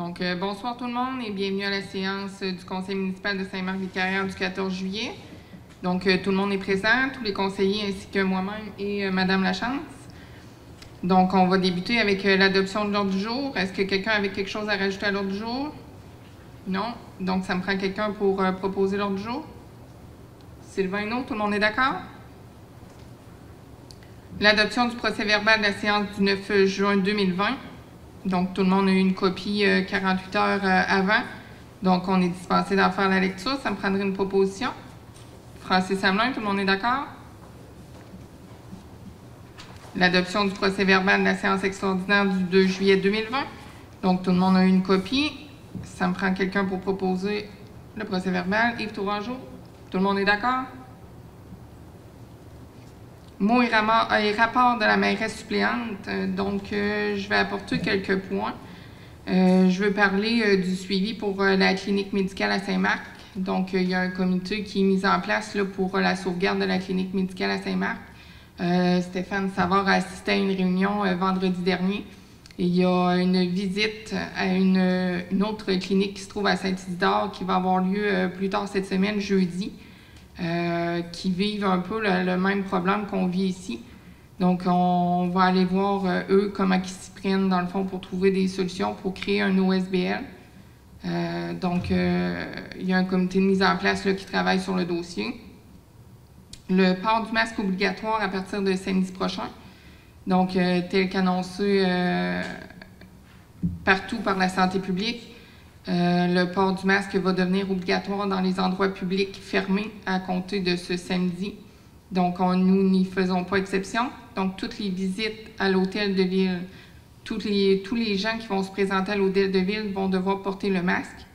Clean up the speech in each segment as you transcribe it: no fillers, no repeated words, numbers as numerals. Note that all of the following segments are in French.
Donc, bonsoir tout le monde et bienvenue à la séance du Conseil municipal de Saint-Marc-Vicarière du 14 juillet. Donc, tout le monde est présent, tous les conseillers ainsi que moi-même et Madame Lachance. Donc, on va débuter avec l'adoption de l'ordre du jour. Est-ce que quelqu'un avait quelque chose à rajouter à l'ordre du jour? Non? Donc, ça me prend quelqu'un pour proposer l'ordre du jour? Sylvain, non? Tout le monde est d'accord? L'adoption du procès-verbal de la séance du 9 juin 2020. Donc, tout le monde a eu une copie 48 heures avant. Donc, on est dispensé d'en faire la lecture. Ça me prendrait une proposition. Francis Hamelin, tout le monde est d'accord? L'adoption du procès-verbal de la séance extraordinaire du 2 juillet 2020. Donc, tout le monde a eu une copie. Ça me prend quelqu'un pour proposer le procès-verbal. Yves Tourangeau, tout le monde est d'accord? Mots et rapports de la mairesse suppléante. Donc, je vais apporter quelques points. Je veux parler du suivi pour la clinique médicale à Saint-Marc. Donc, il y a un comité qui est mis en place là, pour la sauvegarde de la clinique médicale à Saint-Marc. Stéphane Savard a assisté à une réunion vendredi dernier. Et il y a une visite à une autre clinique qui se trouve à Saint-Isidore qui va avoir lieu plus tard cette semaine, jeudi. Qui vivent un peu le même problème qu'on vit ici. Donc, on va aller voir, eux, comment ils s'y prennent, dans le fond, pour trouver des solutions pour créer un OSBL. Donc, il y a un comité de mise en place là, qui travaille sur le dossier. Le port du masque obligatoire à partir de samedi prochain. Donc, tel qu'annoncé partout par la santé publique. Le port du masque va devenir obligatoire dans les endroits publics fermés à compter de ce samedi. Donc, nous n'y faisons pas exception. Donc, toutes les visites à l'hôtel de ville, tous les gens qui vont se présenter à l'hôtel de ville vont devoir porter le masque,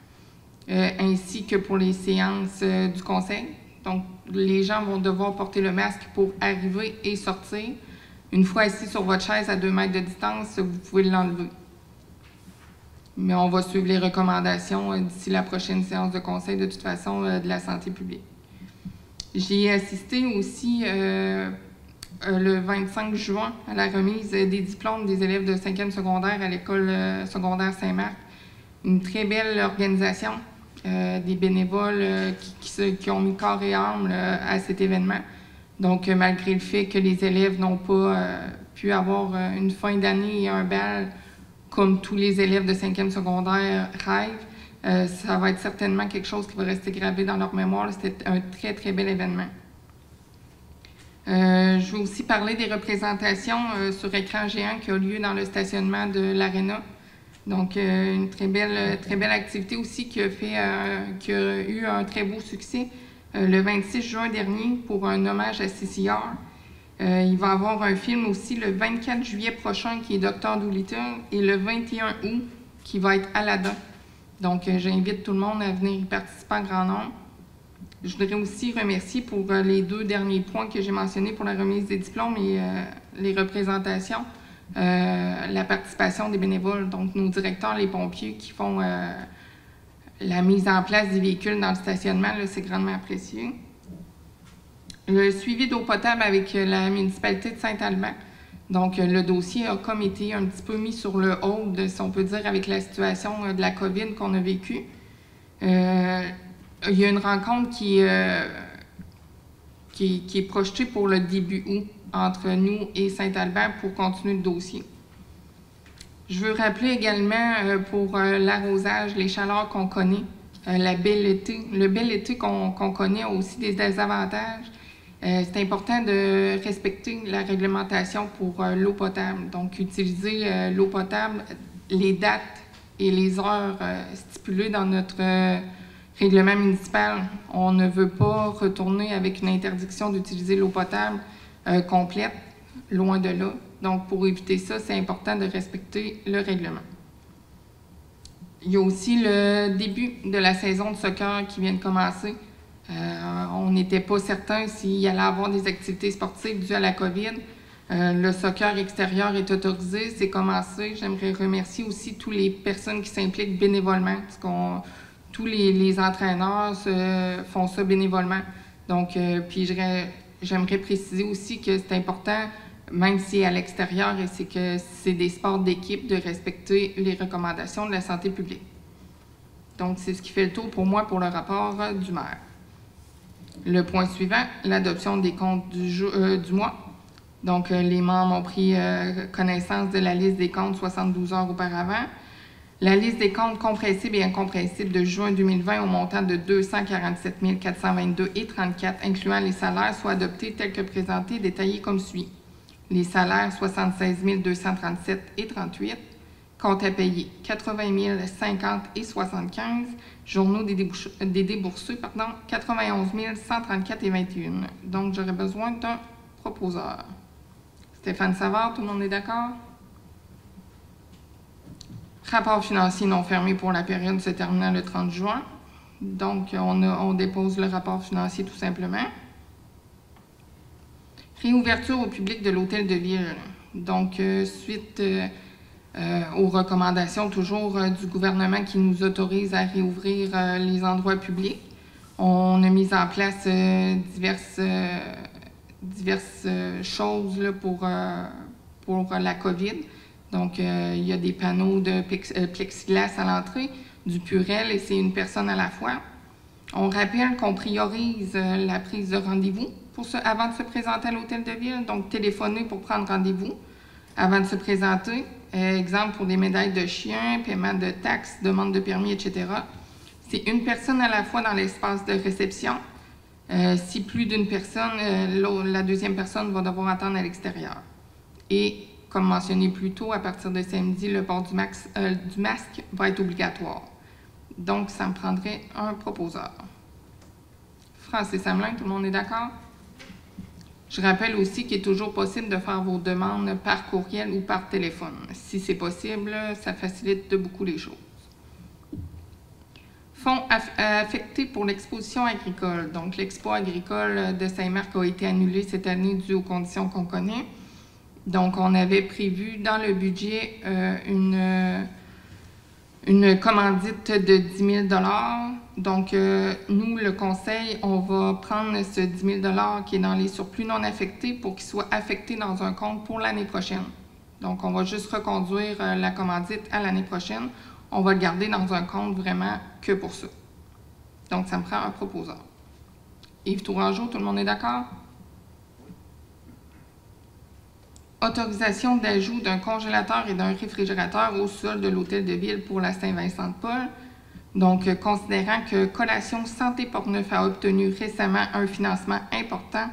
ainsi que pour les séances du conseil. Donc, les gens vont devoir porter le masque pour arriver et sortir. Une fois assis sur votre chaise à 2 mètres de distance, vous pouvez l'enlever. Mais on va suivre les recommandations d'ici la prochaine séance de conseil, de toute façon, de la santé publique. J'ai assisté aussi le 25 juin à la remise des diplômes des élèves de 5e secondaire à l'école secondaire Saint-Marc. Une très belle organisation, des bénévoles qui ont mis corps et âme à cet événement. Donc, malgré le fait que les élèves n'ont pas pu avoir une fin d'année et un bal, comme tous les élèves de 5e secondaire rêvent, ça va être certainement quelque chose qui va rester gravé dans leur mémoire. C'était un très, très bel événement. Je vais aussi parler des représentations sur écran géant qui ont lieu dans le stationnement de l'Arena. Donc, une très belle activité aussi qui a eu un très beau succès le 26 juin dernier pour un hommage à CCR. Il va y avoir un film aussi le 24 juillet prochain qui est Dr. Dolittle et le 21 août qui va être Aladdin. Donc, j'invite tout le monde à venir y participer en grand nombre. Je voudrais aussi remercier pour les 2 derniers points que j'ai mentionnés pour la remise des diplômes et les représentations, la participation des bénévoles, donc nos directeurs, les pompiers qui font la mise en place des véhicules dans le stationnement, c'est grandement apprécié. Le suivi d'eau potable avec la municipalité de Saint-Alban. Donc, le dossier a comme été un petit peu mis sur le hold, si on peut dire, avec la situation de la COVID qu'on a vécue. Il y a une rencontre qui est projetée pour le début août entre nous et Saint-Alban pour continuer le dossier. Je veux rappeler également pour l'arrosage, les chaleurs qu'on connaît, le bel été qu'on connaît a aussi des désavantages. C'est important de respecter la réglementation pour l'eau potable. Donc, utiliser l'eau potable, les dates et les heures stipulées dans notre règlement municipal. On ne veut pas retourner avec une interdiction d'utiliser l'eau potable complète, loin de là. Donc, pour éviter ça, c'est important de respecter le règlement. Il y a aussi le début de la saison de soccer qui vient de commencer. On n'était pas certain s'il allait y avoir des activités sportives dues à la COVID. Le soccer extérieur est autorisé, c'est commencé. J'aimerais remercier aussi toutes les personnes qui s'impliquent bénévolement, parce que tous les entraîneurs font ça bénévolement. Donc, puis j'aimerais préciser aussi que c'est important même si à l'extérieur, et c'est que c'est des sports d'équipe, de respecter les recommandations de la santé publique. Donc, c'est ce qui fait le tour pour moi pour le rapport du maire. Le point suivant, l'adoption des comptes du mois. Donc, les membres ont pris connaissance de la liste des comptes 72 heures auparavant. La liste des comptes compressibles et incompressibles de juin 2020 au montant de 247 422,34, incluant les salaires, soit adoptée telle que présentée, détaillée comme suit. Les salaires, 76 237,38. Compte à payer, 80 050,75. Journaux des déboursés, 91 134,21. Donc, j'aurais besoin d'un proposeur. Stéphane Savard, tout le monde est d'accord? Rapport financier non fermé pour la période se terminant le 30 juin. Donc, on dépose le rapport financier tout simplement. Réouverture au public de l'hôtel de ville. Donc, suite aux recommandations toujours du gouvernement qui nous autorise à réouvrir les endroits publics, on a mis en place diverses choses là, pour la COVID. Donc, il y a des panneaux de plexiglas à l'entrée, du Purel, et c'est une personne à la fois. On rappelle qu'on priorise la prise de rendez-vous avant de se présenter à l'hôtel de ville, donc téléphoner pour prendre rendez-vous avant de se présenter. Exemple pour des médailles de chien, paiement de taxes, demande de permis, etc. C'est une personne à la fois dans l'espace de réception. Si plus d'une personne, la deuxième personne va devoir attendre à l'extérieur. Et comme mentionné plus tôt, à partir de samedi, le port du masque va être obligatoire. Donc, ça me prendrait un proposeur. Francis Hamelin, tout le monde est d'accord? Je rappelle aussi qu'il est toujours possible de faire vos demandes par courriel ou par téléphone. Si c'est possible, ça facilite de beaucoup les choses. Fonds affectés pour l'exposition agricole. Donc, l'expo agricole de Saint-Marc a été annulée cette année dû aux conditions qu'on connaît. Donc, on avait prévu dans le budget une commandite de 10 000 $. Donc, nous, le conseil, on va prendre ce 10 000 $ qui est dans les surplus non affectés pour qu'il soit affecté dans un compte pour l'année prochaine. Donc, on va juste reconduire la commandite à l'année prochaine. On va le garder dans un compte vraiment que pour ça. Donc, ça me prend un proposeur. Yves Tourangeau, tout le monde est d'accord? Autorisation d'ajout d'un congélateur et d'un réfrigérateur au sol de l'hôtel de ville pour la Saint-Vincent-de-Paul. Donc, considérant que Collation Santé Portneuf a obtenu récemment un financement important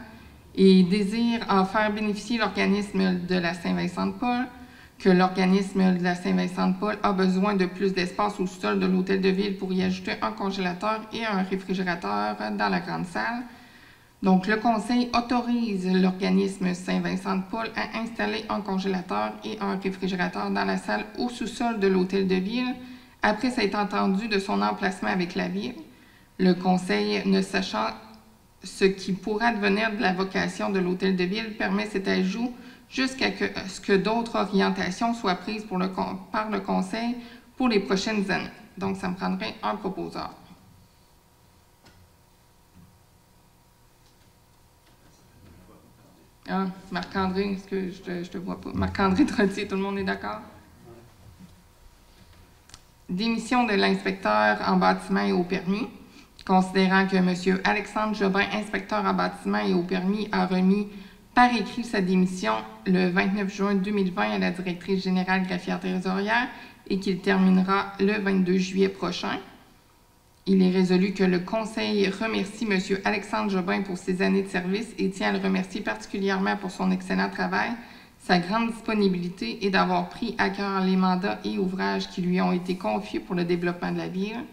et désire en faire bénéficier l'organisme de la Saint-Vincent-de-Paul, que l'organisme de la Saint-Vincent-de-Paul a besoin de plus d'espace au sol de l'hôtel de ville pour y ajouter un congélateur et un réfrigérateur dans la grande salle. Donc, le conseil autorise l'organisme Saint-Vincent-de-Paul à installer un congélateur et un réfrigérateur dans la salle au sous-sol de l'hôtel de ville, après s'être entendu de son emplacement avec la ville. Le conseil, ne sachant ce qui pourra devenir de la vocation de l'hôtel de ville, permet cet ajout jusqu'à ce que d'autres orientations soient prises par le conseil pour les prochaines années. Donc, ça me prendrait un proposeur. Ah, Marc-André, est-ce que je te vois pas? Marc-André Trottier, tout le monde est d'accord? Démission de l'inspecteur en bâtiment et au permis. Considérant que M. Alexandre Jobin, inspecteur en bâtiment et au permis, a remis par écrit sa démission le 29 juin 2020 à la directrice générale greffière trésorière et qu'il terminera le 22 juillet prochain. Il est résolu que le Conseil remercie M. Alexandre Jobin pour ses années de service et tient à le remercier particulièrement pour son excellent travail, sa grande disponibilité et d'avoir pris à cœur les mandats et ouvrages qui lui ont été confiés pour le développement de la ville.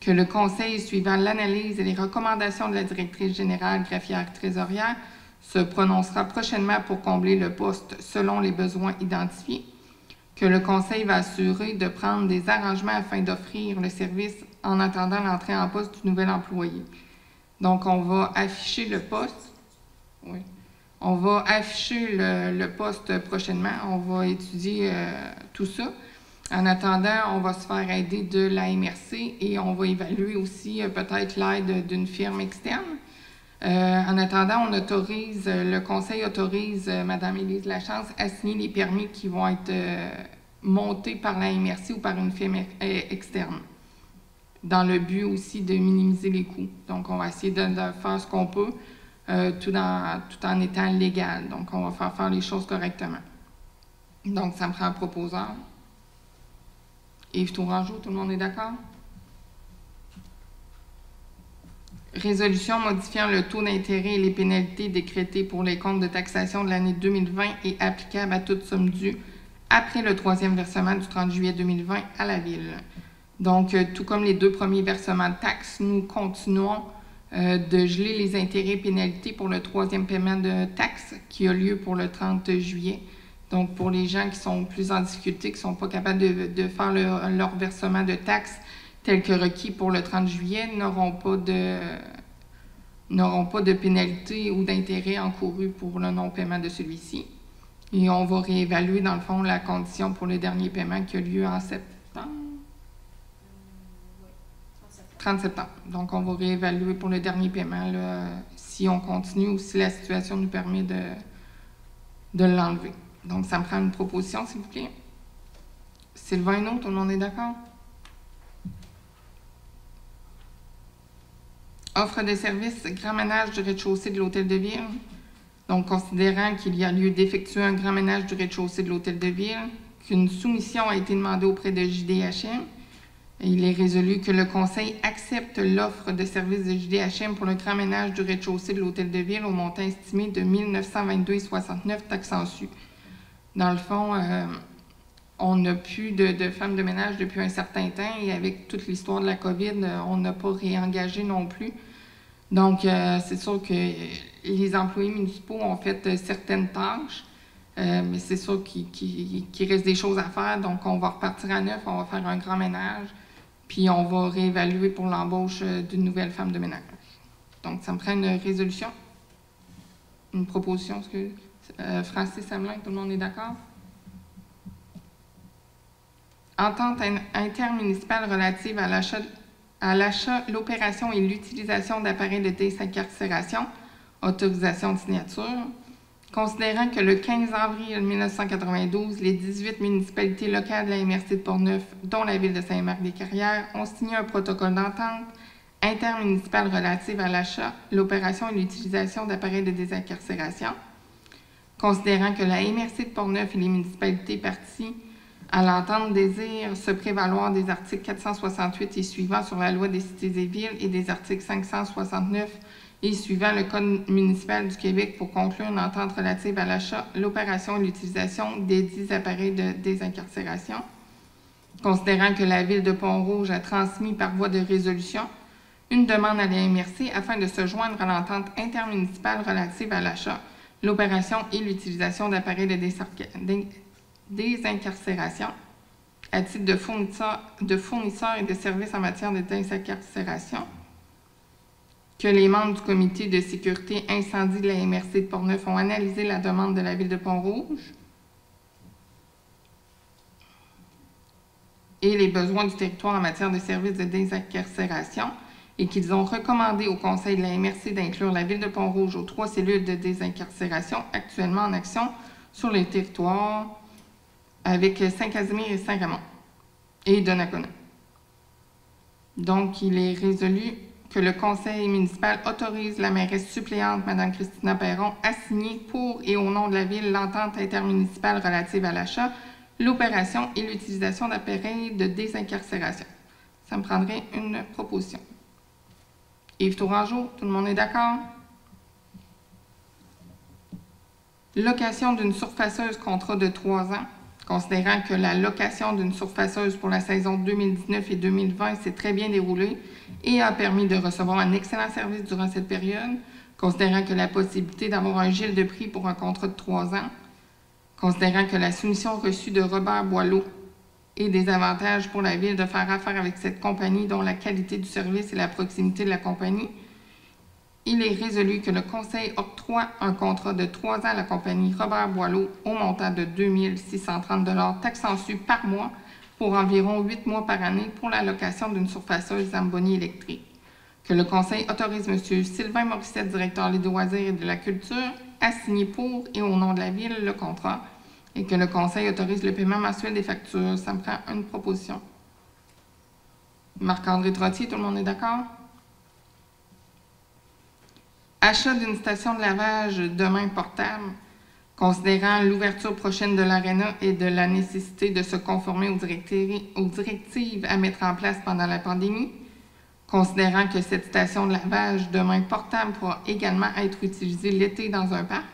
Que le Conseil, suivant l'analyse et les recommandations de la directrice générale greffière trésorière, se prononcera prochainement pour combler le poste selon les besoins identifiés. Que le Conseil va assurer de prendre des arrangements afin d'offrir le service en attendant l'entrée en poste du nouvel employé. Donc, on va afficher le poste. Oui. On va afficher le poste prochainement. On va étudier tout ça. En attendant, on va se faire aider de la MRC et on va évaluer aussi peut-être l'aide d'une firme externe. En attendant, le Conseil autorise Mme Élise Lachance à signer les permis qui vont être montés par la MRC ou par une firme externe, dans le but aussi de minimiser les coûts. Donc, on va essayer de faire ce qu'on peut, tout en étant légal. Donc, on va faire les choses correctement. Donc, ça me prend un proposeur. Yves Tourangeau, tout le monde est d'accord? Résolution modifiant le taux d'intérêt et les pénalités décrétées pour les comptes de taxation de l'année 2020 et applicables à toute somme due après le 3e versement du 30 juillet 2020 à la Ville. Donc, tout comme les 2 premiers versements de taxes, nous continuons de geler les intérêts et pénalités pour le 3e paiement de taxes qui a lieu pour le 30 juillet. Donc, pour les gens qui sont plus en difficulté, qui ne sont pas capables de faire leur versement de taxes tel que requis pour le 30 juillet, n'auront pas de pénalité ou d'intérêt encouru pour le non-paiement de celui-ci. Et on va réévaluer, dans le fond, la condition pour le dernier paiement qui a lieu en septembre. 30 septembre. Donc, on va réévaluer pour le dernier paiement là, si on continue ou si la situation nous permet de l'enlever. Donc, ça me prend une proposition, s'il vous plaît. Sylvain, non, tout le monde est d'accord? Offre de services, grand ménage du rez-de-chaussée de l'Hôtel de Ville. Donc, considérant qu'il y a lieu d'effectuer un grand ménage du rez-de-chaussée de l'Hôtel de Ville, qu'une soumission a été demandée auprès de JDHM, il est résolu que le Conseil accepte l'offre de services de JDHM pour le grand ménage du rez-de-chaussée de l'Hôtel de Ville au montant estimé de 1 922,69 taxes en su. Dans le fond, on n'a plus de femmes de ménage depuis un certain temps et avec toute l'histoire de la COVID, on n'a pas réengagé non plus. Donc, c'est sûr que les employés municipaux ont fait certaines tâches, mais c'est sûr qu'il reste des choses à faire. Donc, on va repartir à neuf, on va faire un grand ménage, puis on va réévaluer pour l'embauche d'une nouvelle femme de ménage. Donc, ça me prend une résolution, une proposition. Francis Hamelin, tout le monde est d'accord? Entente intermunicipale relative à l'achat, l'opération et l'utilisation d'appareils de désincarcération, autorisation de signature. Considérant que le 15 avril 1992, les 18 municipalités locales de la MRC de Portneuf, dont la ville de Saint-Marc-des-Carrières, ont signé un protocole d'entente intermunicipale relative à l'achat, l'opération et l'utilisation d'appareils de désincarcération. Considérant que la MRC de Portneuf et les municipalités parties à l'entente désirent se prévaloir des articles 468 et suivants sur la loi des cités et villes et des articles 569 et suivant le Code municipal du Québec pour conclure une entente relative à l'achat, l'opération et l'utilisation des 10 appareils de désincarcération. Considérant que la Ville de Pont-Rouge a transmis par voie de résolution une demande à la MRC afin de se joindre à l'entente intermunicipale relative à l'achat, l'opération et l'utilisation d'appareils de désincarcération à titre de fournisseurs et de services en matière de désincarcération, que les membres du comité de sécurité incendie de la MRC de Portneuf ont analysé la demande de la Ville de Pont-Rouge et les besoins du territoire en matière de services de désincarcération et qu'ils ont recommandé au Conseil de la MRC d'inclure la Ville de Pont-Rouge aux 3 cellules de désincarcération actuellement en action sur les territoires avec Saint-Casimir et Saint-Raymond et Donnacona. Donc, il est résolu que le conseil municipal autorise la mairesse suppléante, Mme Christina Perron, à signer pour et au nom de la Ville l'entente intermunicipale relative à l'achat, l'opération et l'utilisation d'appareils de désincarcération. Ça me prendrait une proposition. Yves Tourangeau, tout le monde est d'accord? Location d'une surfaceuse contrat de 3 ans. Considérant que la location d'une surfaceuse pour la saison 2019 et 2020 s'est très bien déroulée et a permis de recevoir un excellent service durant cette période, considérant que la possibilité d'avoir un gel de prix pour un contrat de 3 ans, considérant que la soumission reçue de Robert Boileau et des avantages pour la Ville de faire affaire avec cette compagnie dont la qualité du service et la proximité de la compagnie, il est résolu que le Conseil octroie un contrat de 3 ans à la compagnie Robert Boileau au montant de 2 630 $ taxes en su par mois pour environ 8 mois par année pour la location d'une surfaceuse Zamboni électrique. que le Conseil autorise M. Sylvain Morissette, directeur des loisirs et de la culture, à signer pour et au nom de la Ville le contrat et que le Conseil autorise le paiement mensuel des factures. Ça me prend une proposition. Marc-André Trottier, tout le monde est d'accord? Achat d'une station de lavage de main portable, considérant l'ouverture prochaine de l'aréna et de la nécessité de se conformer aux directives à mettre en place pendant la pandémie, considérant que cette station de lavage de main portable pourra également être utilisée l'été dans un parc,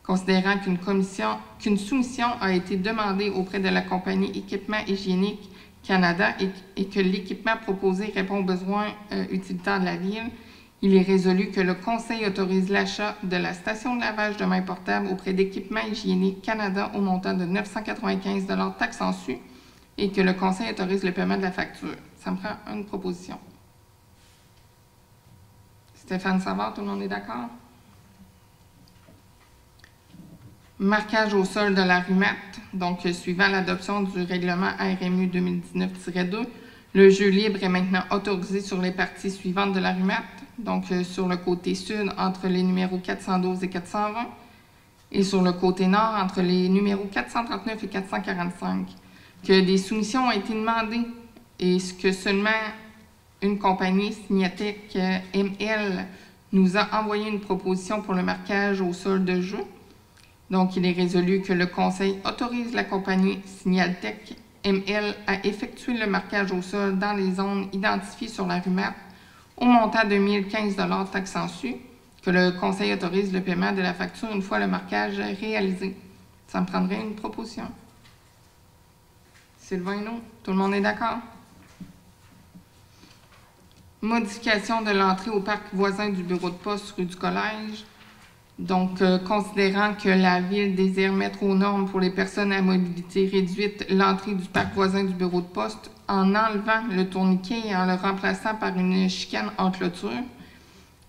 considérant qu'une soumission a été demandée auprès de la compagnie Équipement Hygiénique Canada et que l'équipement proposé répond aux besoins utilitaires de la Ville, il est résolu que le Conseil autorise l'achat de la station de lavage de main portable auprès d'Équipement Hygiénique Canada au montant de 995 $ taxes en su et que le Conseil autorise le paiement de la facture. Ça me prend une proposition. Stéphane Savard, tout le monde est d'accord? Marquage au sol de la RUMAT. Donc, suivant l'adoption du règlement RMU 2019-2, le jeu libre est maintenant autorisé sur les parties suivantes de la RUMAT. Donc, sur le côté sud, entre les numéros 412 et 420, et sur le côté nord, entre les numéros 439 et 445, que des soumissions ont été demandées et que seulement une compagnie, Signatec ML, nous a envoyé une proposition pour le marquage au sol de jeu. Donc, il est résolu que le Conseil autorise la compagnie Signatec ML à effectuer le marquage au sol dans les zones identifiées sur la RUMAT au montant de 1 015 $ taxes en su, que le Conseil autorise le paiement de la facture une fois le marquage réalisé. Ça me prendrait une proposition. Sylvain, non? Tout le monde est d'accord? Modification de l'entrée au parc voisin du bureau de poste rue du Collège. Donc, considérant que la Ville désire mettre aux normes pour les personnes à mobilité réduite l'entrée du parc voisin du bureau de poste en enlevant le tourniquet et en le remplaçant par une chicane en clôture,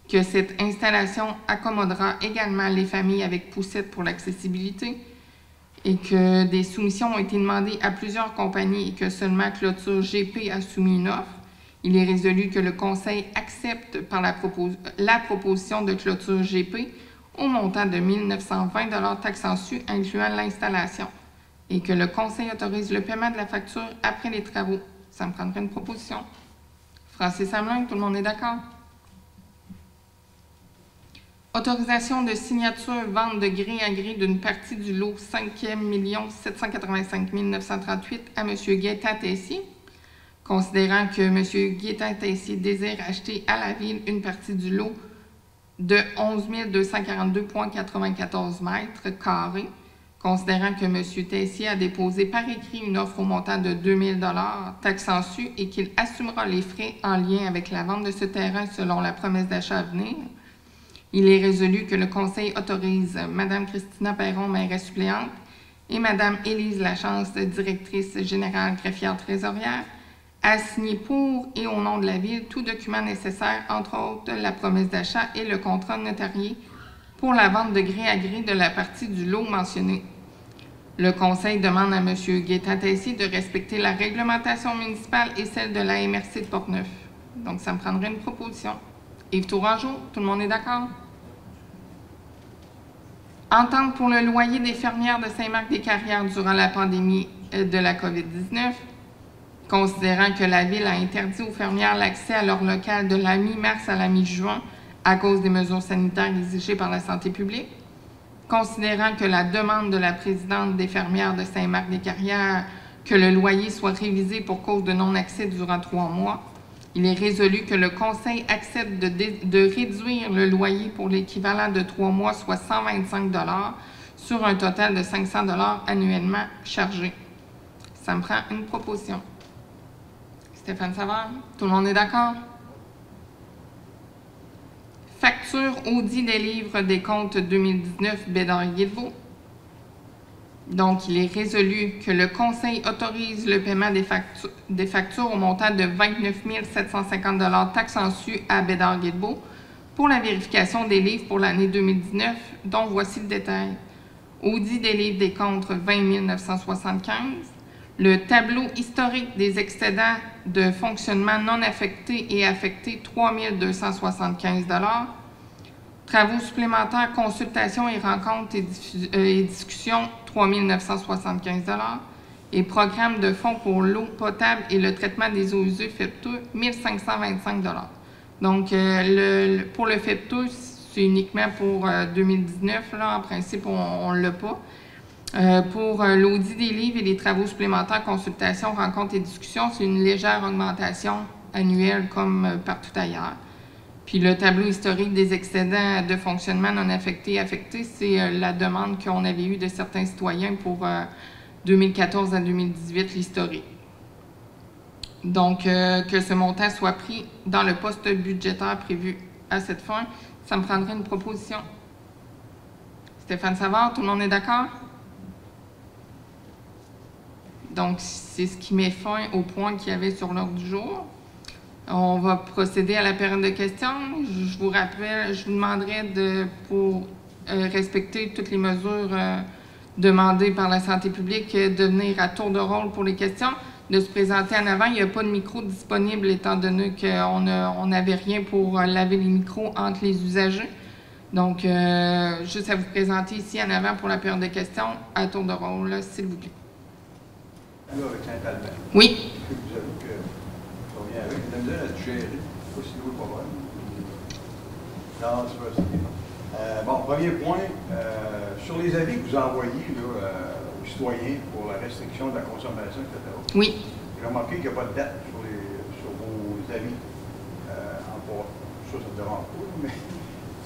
que cette installation accommodera également les familles avec poussette pour l'accessibilité et que des soumissions ont été demandées à plusieurs compagnies et que seulement Clôture GP a soumis une offre, il est résolu que le Conseil accepte par la proposition de Clôture GP au montant de 1 920 $ taxes en su, incluant l'installation, et que le Conseil autorise le paiement de la facture après les travaux. Ça me prendrait une proposition. Francis Hamelin, tout le monde est d'accord? Autorisation de signature vente de gré à gré d'une partie du lot 5 785 938 à M. Gaétan-Tessier, considérant que M. Gaétan-Tessier désire acheter à la Ville une partie du lot de 11 242,94 mètres carrés, considérant que M. Tessier a déposé par écrit une offre au montant de 2 000 $ taxes en su et qu'il assumera les frais en lien avec la vente de ce terrain selon la promesse d'achat à venir. Il est résolu que le Conseil autorise Mme Christina Perron, mairesse suppléante, et Mme Élise Lachance, directrice générale greffière trésorière, à signer pour et au nom de la Ville tout document nécessaire, entre autres la promesse d'achat et le contrat notarié pour la vente de gré à gré de la partie du lot mentionné. Le Conseil demande à M. Gaétan-Tessier de respecter la réglementation municipale et celle de la MRC de Portneuf. Donc, ça me prendrait une proposition. Yves Tourangeau, tout le monde est d'accord? Entente pour le loyer des fermières de Saint-Marc-des-Carrières durant la pandémie de la COVID-19. Considérant que la Ville a interdit aux fermières l'accès à leur local de la mi-mars à la mi-juin à cause des mesures sanitaires exigées par la santé publique, considérant que la demande de la présidente des fermières de Saint-Marc-des-Carrières que le loyer soit révisé pour cause de non-accès durant 3 mois, il est résolu que le Conseil accepte de réduire le loyer pour l'équivalent de 3 mois, soit 125 $ sur un total de 500 $ annuellement chargé. Ça me prend une proposition. Stéphane Savard, tout le monde est d'accord? Facture audit des livres des comptes 2019 Bédard-Guilbeault. Donc, il est résolu que le Conseil autorise le paiement des factures au montant de 29 750 $ taxes en su à Bédard-Guilbeault pour la vérification des livres pour l'année 2019, dont voici le détail. Audit des livres des comptes 20 975, Le tableau historique des excédents de fonctionnement non affectés et affectés, 3 275 $. Travaux supplémentaires, consultations et rencontres et discussions, 3 975 $. Et programme de fonds pour l'eau potable et le traitement des eaux usées FEPTUR, 1 525 $. Donc, pour le FEPTUR, c'est uniquement pour 2019. Là, en principe, on ne l'a pas. Pour l'audit des livres et les travaux supplémentaires, consultations, rencontres et discussions, c'est une légère augmentation annuelle comme partout ailleurs. Puis le tableau historique des excédents de fonctionnement non affectés et affectés, c'est la demande qu'on avait eue de certains citoyens pour 2014 à 2018, l'historique. Donc, que ce montant soit pris dans le poste budgétaire prévu à cette fin, ça me prendrait une proposition. Stéphane Savard, tout le monde est d'accord? Donc, c'est ce qui met fin au point qu'il y avait sur l'ordre du jour. On va procéder à la période de questions. Je vous rappelle, je vous demanderai pour respecter toutes les mesures demandées par la santé publique, de venir à tour de rôle pour les questions, de se présenter en avant. Il n'y a pas de micro disponible étant donné qu'on n'avait rien pour laver les micros entre les usagers. Donc, juste à vous présenter ici en avant pour la période de questions, à tour de rôle, s'il vous plaît. Là, avec Saint-Albert. Oui. Vous avez que ça vient avec la misère à gérer. Pas si gros le problème. Non, c'est pas ça. Bon, premier point, sur les avis que vous envoyez là, aux citoyens pour la restriction de la consommation, etc. Oui. J'ai remarqué qu'il n'y a pas de date sur vos avis. Ça me dérange pas, mais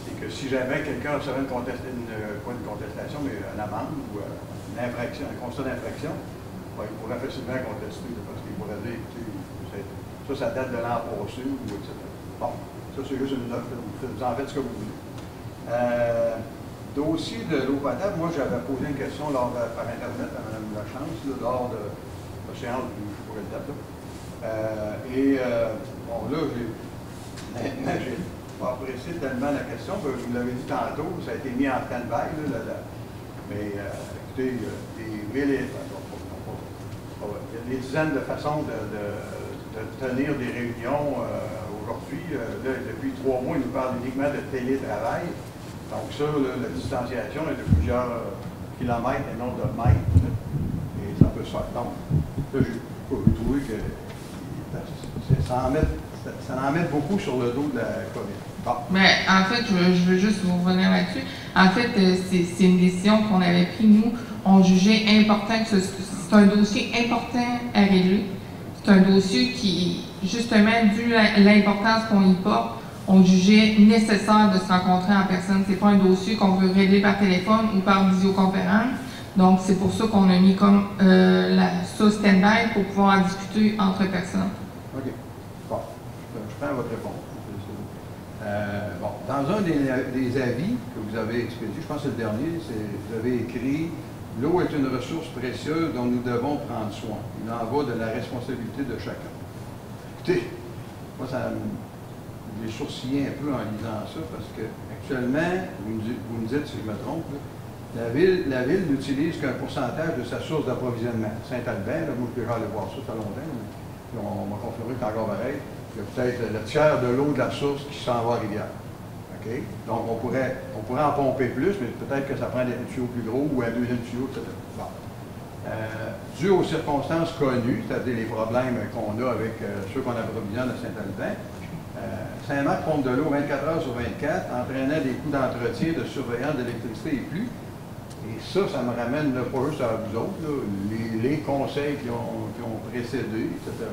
c'est que si jamais quelqu'un recevait pas une contestation, mais une amende ou une infraction, un constat d'infraction, il pourrait facilement contester, parce qu'il pourrait dire, écoutez, ça date de l'an passé, ou etc. Bon, ça c'est juste une note, vous en faites ce que vous voulez. Dossier de l'eau potable, moi j'avais posé une question par Internet à Mme Lachance, lors de la séance du, je pourrais le date, bon là, j'ai pas apprécié tellement la question, parce que je vous l'avais dit tantôt, ça a été mis en stand-by, mais écoutez, des milliers, il y a des dizaines de façons de tenir des réunions aujourd'hui. Depuis 3 mois, ils nous parlent uniquement de télétravail. Donc ça, la distanciation est de plusieurs kilomètres et non de mètres. Et ça peut se faire. Donc, là, j'ai trouvé que ça en met beaucoup sur le dos de la COVID. Bon. Mais en fait, je veux juste vous revenir là-dessus. En fait, c'est une décision qu'on avait prise. Nous, on jugeait important que c'est un dossier important à régler. C'est un dossier qui, justement, dû à l'importance qu'on y porte, on jugeait nécessaire de se rencontrer en personne. C'est pas un dossier qu'on veut régler par téléphone ou par visioconférence. Donc, c'est pour ça qu'on a mis comme ça stand-by pour pouvoir en discuter entre personnes. OK. Bon. Je prends votre réponse. Bon, dans un des avis que vous avez expédié, je pense que c'est le dernier, vous avez écrit « L'eau est une ressource précieuse dont nous devons prendre soin. Il en va de la responsabilité de chacun. » Écoutez, moi, j'ai sourcillé un peu en lisant ça parce que actuellement, vous me dites si je me trompe, là, la ville n'utilise qu'un pourcentage de sa source d'approvisionnement. Saint-Albert, moi je peux aller voir ça, ça fait longtemps, puis on m'a confirmé que c'est encore pareil. Il y a peut-être le tiers de l'eau de la source qui s'en va à rivière. Okay? Donc, on pourrait en pomper plus, mais peut-être que ça prend des tuyaux plus gros ou un deuxième tuyau, etc. Bon. Dû aux circonstances connues, c'est-à-dire les problèmes qu'on a avec ceux qu'on approvisionne à Saint-Albert, Saint-Marc pompe de l'eau 24 heures sur 24, entraînant des coûts d'entretien, de surveillance d'électricité et plus. Et ça me ramène pas juste à vous autres, là, les conseils qui ont précédé, etc.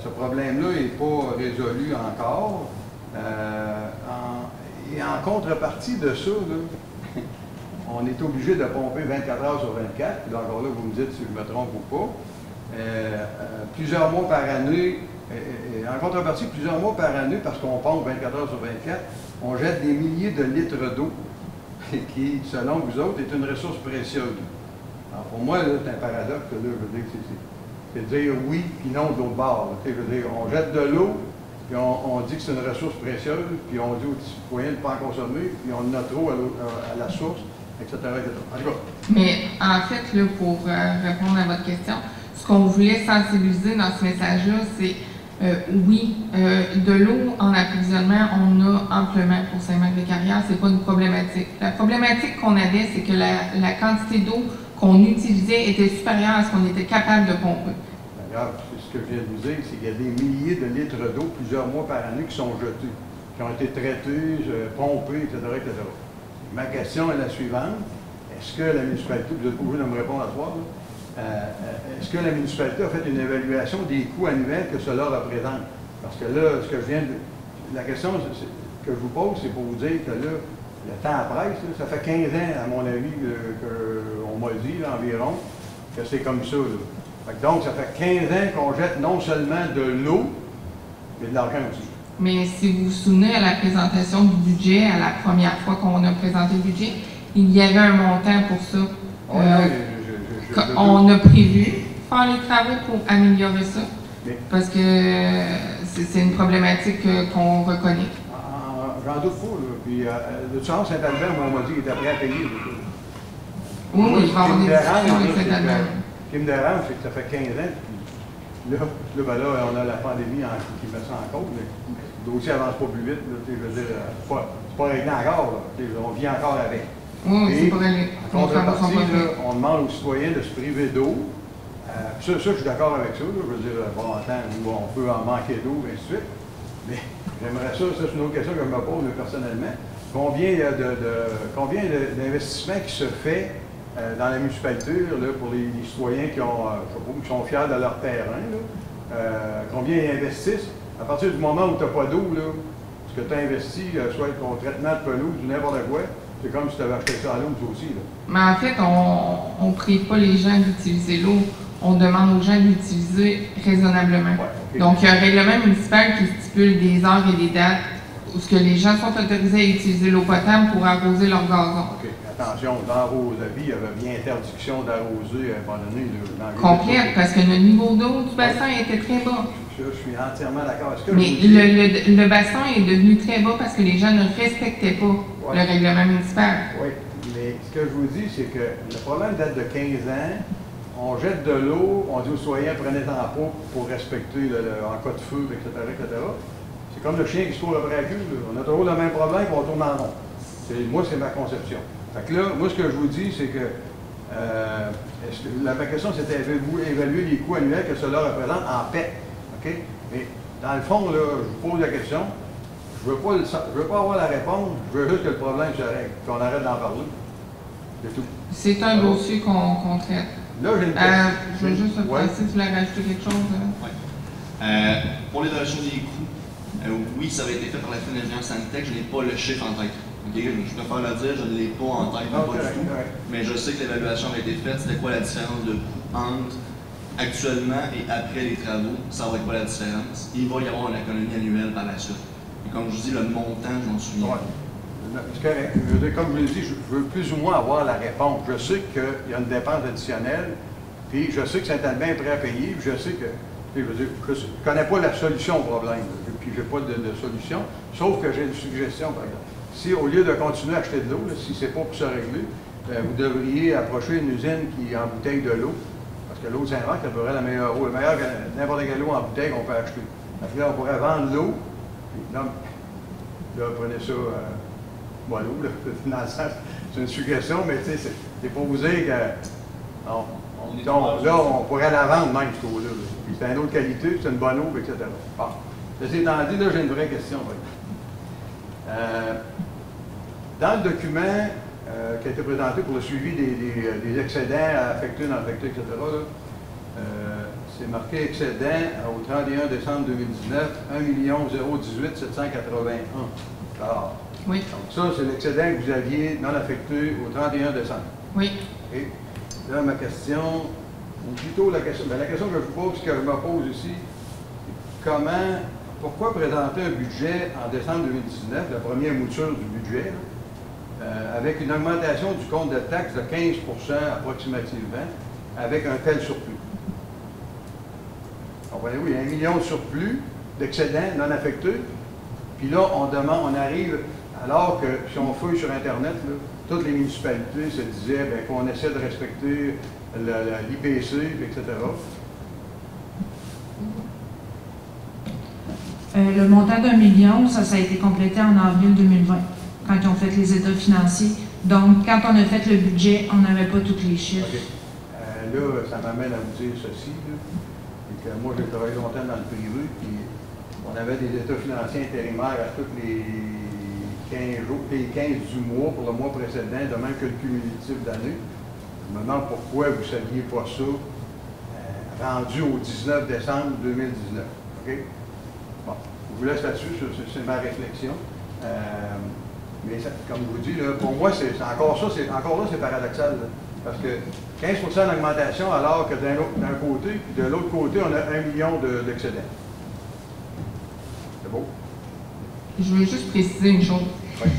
Ce problème-là n'est pas résolu encore. Et en contrepartie de ça, là, on est obligé de pomper 24 heures sur 24. Puis là, encore là, vous me dites si je me trompe ou pas. Plusieurs mois par année, en contrepartie, plusieurs mois par année, parce qu'on pompe 24 heures sur 24, on jette des milliers de litres d'eau qui, selon vous autres, est une ressource précieuse. Alors pour moi, c'est un paradoxe. Là, je veux dire, c'est de dire oui puis non de l'autre bord. Je veux dire, on jette de l'eau, puis on dit que c'est une ressource précieuse, puis on dit aux citoyens de ne pas en consommer, puis on en a trop à la source, etc., etc. En tout cas, Mais en fait, là, pour répondre à votre question, ce qu'on voulait sensibiliser dans ce message-là, c'est oui, de l'eau en approvisionnement, on a amplement pour Saint-Marc-des-Carrières, c'est pas une problématique. La problématique qu'on avait, c'est que la quantité d'eau qu'on utilisait était supérieure à ce qu'on était capable de pomper. d'ailleurs, ce que je viens de vous dire, c'est qu'il y a des milliers de litres d'eau, plusieurs mois par année, qui sont jetés, qui ont été traités, pompés, etc., etc. Ma question est la suivante. Est-ce que la municipalité, vous êtes obligé de me répondre à toi, est-ce que la municipalité a fait une évaluation des coûts annuels que cela représente? Parce que là, ce que je viens de... La question que je vous pose, c'est pour vous dire que là, le temps presse, là, ça fait 15 ans, à mon avis, qu'on m'a dit là, environ, que c'est comme ça. Là. Fait que donc, ça fait 15 ans qu'on jette non seulement de l'eau, mais de l'argent aussi. Mais si vous vous souvenez à la présentation du budget, à la première fois qu'on a présenté le budget, il y avait un montant pour ça. On a prévu faire les travaux pour améliorer ça, parce que c'est une problématique qu'on reconnaît. J'en doute pas. Là. Puis, de toute façon, Saint-Albert, on m'a dit qu'il était prêt à payer. Oui, il va y avoir des discussions avec Saint-Albert. Ce qui me dérange, c'est que ça fait 15 ans. Puis là, on a la pandémie qui met ça en cause. Le dossier avance pas plus vite. Là, je veux dire, c'est pas réglé encore. Là, on vit encore avec. Oui, c'est pas réglé. En contrepartie, on demande aux citoyens de se priver d'eau. Ça, je suis d'accord avec ça. Là, je veux dire, bon, attends, on peut en manquer d'eau, et ainsi de suite. Mais j'aimerais ça, c'est une autre question que je me pose personnellement. Combien d'investissements qui se fait dans la municipalité là, pour les citoyens qui sont fiers de leur terrain? Là, combien ils investissent? À partir du moment où tu n'as pas d'eau, ce que tu as investi, soit ton traitement de pelouse ou n'importe quoi, c'est comme si tu avais acheté ça à l'eau, aussi. Là. Mais en fait, on ne prie pas les gens d'utiliser l'eau. On demande aux gens de l'utiliser raisonnablement. Ouais, okay. Donc, il y a un règlement municipal qui stipule des heures et des dates où ce que les gens sont autorisés à utiliser l'eau potable pour arroser leur gazon. OK. Attention, dans vos avis, il y avait bien interdiction d'arroser à un moment donné. Complète, parce que le niveau d'eau du bassin était très bas. Je suis entièrement d'accord. Mais le bassin est devenu très bas parce que les gens ne respectaient pas le règlement municipal. Oui, mais ce que je vous dis, c'est que le problème date de 15 ans. On jette de l'eau, on dit aux citoyens, prenez-en pas pour respecter en cas de feu, etc., etc. C'est comme le chien qui se court après la queue. On a toujours le même problème, on tourne en rond. Moi, c'est ma conception. Fait que là, moi, ce que je vous dis, c'est que ma question, c'était avez-vous évalué les coûts annuels que cela représente en paix? OK? Mais dans le fond, là, je vous pose la question. Je ne veux pas avoir la réponse, je veux juste que le problème se règle, qu'on arrête d'en parler. C'est tout. C'est un dossier qu'on traite. Là, j'ai une question. Je veux juste passer, tu voulais rajouter quelque chose? Oui. Pour l'évaluation des coûts, oui, ça avait été fait par la firme d'ingénieur Sanitec, je n'ai pas le chiffre en tête. Okay? Je préfère le dire, je ne l'ai pas en tête, pas du tout. Mais je sais que l'évaluation avait été faite. C'était quoi la différence de coût entre actuellement et après les travaux? Ça va être quoi la différence? Il va y avoir une économie annuelle par la suite. Et comme je vous dis, le montant, je m'en souviens. C'est correct. Comme je vous l'ai dit, je veux plus ou moins avoir la réponse. Je sais qu'il y a une dépense additionnelle, puis je sais que Saint-Albin est prêt à payer, puis je sais que, je ne connais pas la solution au problème, puis je n'ai pas de solution, sauf que j'ai une suggestion, par exemple. Si au lieu de continuer à acheter de l'eau, si ce n'est pas pour se régler, vous devriez approcher une usine qui embouteille de l'eau, parce que l'eau de Saint-Roch, elle ferait la meilleure eau, la meilleure que n'importe quelle eau en bouteille qu'on peut acheter. Parce que là, on pourrait vendre l'eau, puis là, prenez ça... Voilà, dans le sens, c'est une suggestion, mais tu sais, c'est pour vous dire que là, on pourrait la vendre même, cette eau-là. Puis c'est une autre qualité, c'est une bonne eau, etc. Bon. Ceci étant dit, là, j'ai une vraie question. Dans le document qui a été présenté pour le suivi des excédents affectés, non affectés, etc., c'est marqué excédent au 31 décembre 2019, 1 018 781 $. Oui. Donc ça, c'est l'excédent que vous aviez non affecté au 31 décembre. Oui. Et là, ma question, ou plutôt la question que je vous pose, que je me pose ici, pourquoi présenter un budget en décembre 2019, la première mouture du budget, avec une augmentation du compte de taxes de 15 approximativement, avec un tel surplus? Comprenez-vous, il y a 1 million de surplus d'excédents non affectés, puis là, on arrive... Alors que si on fouille sur Internet, là, toutes les municipalités se disaient qu'on essaie de respecter l'IPC, etc. Le montant d'1 million, ça a été complété en avril 2020, quand ils ont fait les états financiers. Donc, quand on a fait le budget, on n'avait pas tous les chiffres. Okay. Là, ça m'amène à vous dire ceci. Là, et que moi, j'ai travaillé longtemps dans le privé, puis on avait des états financiers intérimaires à tous les 15 jours, les 15 du mois pour le mois précédent, de même que le cumulatif d'année. Je me demande pourquoi vous ne saviez pas ça rendu au 19 décembre 2019. Okay? Bon, je vous laisse là-dessus, c'est ma réflexion. Mais ça, comme je vous dis, là, pour moi, c'est encore là, c'est paradoxal. Là, parce que 15 d'augmentation, alors que d'un côté, puis de l'autre côté, on a 1 million d'excédent. C'est beau? Je veux juste préciser une chose. Oui.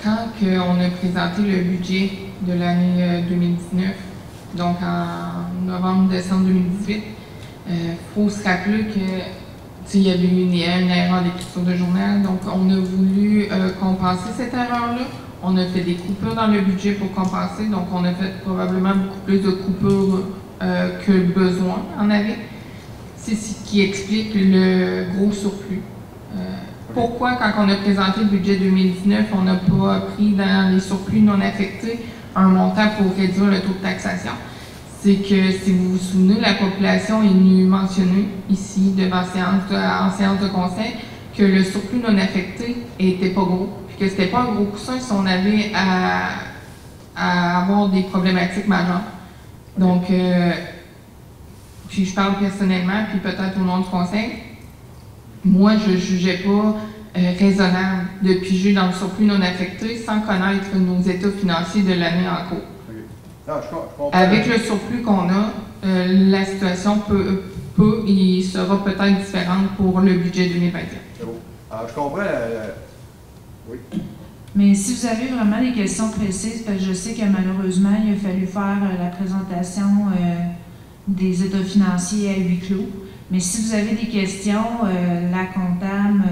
Quand on a présenté le budget de l'année 2019, donc en novembre-décembre 2018, faut se rappeler que il y avait eu une erreur d'écriture de journal, donc on a voulu compenser cette erreur-là. On a fait des coupures dans le budget pour compenser, donc on a fait probablement beaucoup plus de coupures que le besoin en avait. C'est ce qui explique le gros surplus. Pourquoi, quand on a présenté le budget 2019, on n'a pas pris dans les surplus non affectés un montant pour réduire le taux de taxation? C'est que, si vous vous souvenez, la population est venue mentionner ici, en séance de conseil, que le surplus non affecté n'était pas gros, puis que c'était pas un gros coussin si on avait à avoir des problématiques majeures. Donc, puis je parle personnellement, puis peut-être au nom du conseil, moi, je ne jugeais pas raisonnable de piger dans le surplus non affecté sans connaître nos états financiers de l'année en cours. Non, je comprends. Avec le surplus qu'on a, la situation peut et sera peut-être différente pour le budget 2021. C'est bon. Alors, je comprends. Oui. Mais si vous avez vraiment des questions précises, parce que je sais que malheureusement, il a fallu faire la présentation des états financiers à huis clos. Mais si vous avez des questions, la comptable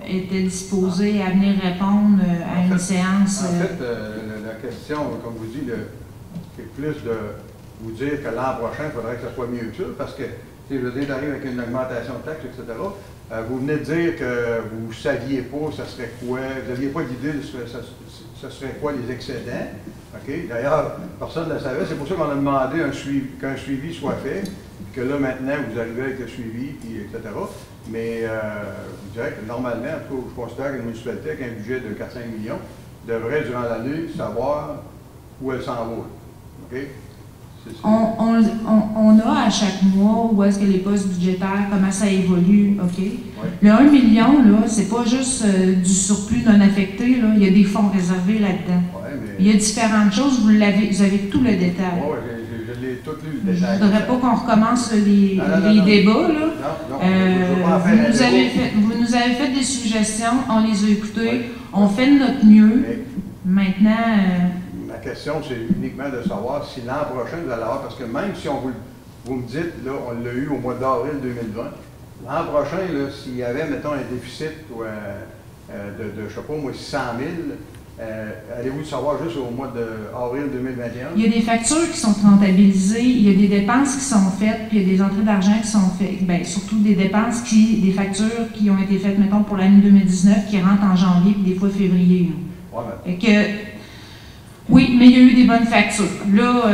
était disposée à venir répondre à une séance. En fait, la question, comme vous dites, c'est plus de vous dire que l'an prochain, il faudrait que ça soit mieux que ça, parce que, si je veux dire, d'arriver avec une augmentation de taxes, etc., vous venez de dire que vous ne saviez pas ça serait quoi, vous n'aviez pas d'idée de ce serait quoi les excédents. Okay? D'ailleurs, personne ne le savait, c'est pour ça qu'on a demandé qu'un suivi soit fait, puis que là, maintenant, vous arrivez avec le suivi, puis, etc. Mais je dirais que normalement, en tout cas, je considère qu'une municipalité avec un budget de 4-5 millions devrait, durant l'année, savoir où elle s'en va. Okay? On a à chaque mois où est-ce que les postes budgétaires, comment ça évolue, OK? Oui. Le 1 million, là, c'est pas juste du surplus non affecté, là, il y a des fonds réservés là-dedans. Ouais, mais... Il y a différentes choses, vous avez tout le détail. Oui, je l'ai tout lu, le détail. Je ne voudrais pas qu'on recommence les débats, là. Vous nous avez fait des suggestions, on les a écoutées, oui. On fait de notre mieux. Mais, maintenant... Ma question, c'est uniquement de savoir si l'an prochain, vous allez avoir, parce que même si vous me dites, là, on l'a eu au mois d'avril 2020, l'an prochain, s'il y avait, mettons, un déficit de je ne sais pas, moi, 600 000, allez-vous le savoir juste au mois d'avril 2021? Il y a des factures qui sont comptabilisées, il y a des dépenses qui sont faites, puis il y a des entrées d'argent qui sont faites. Bien, surtout des dépenses des factures qui ont été faites, mettons, pour l'année 2019, qui rentrent en janvier, puis des fois février. Ouais, oui, mais il y a eu des bonnes factures. Là,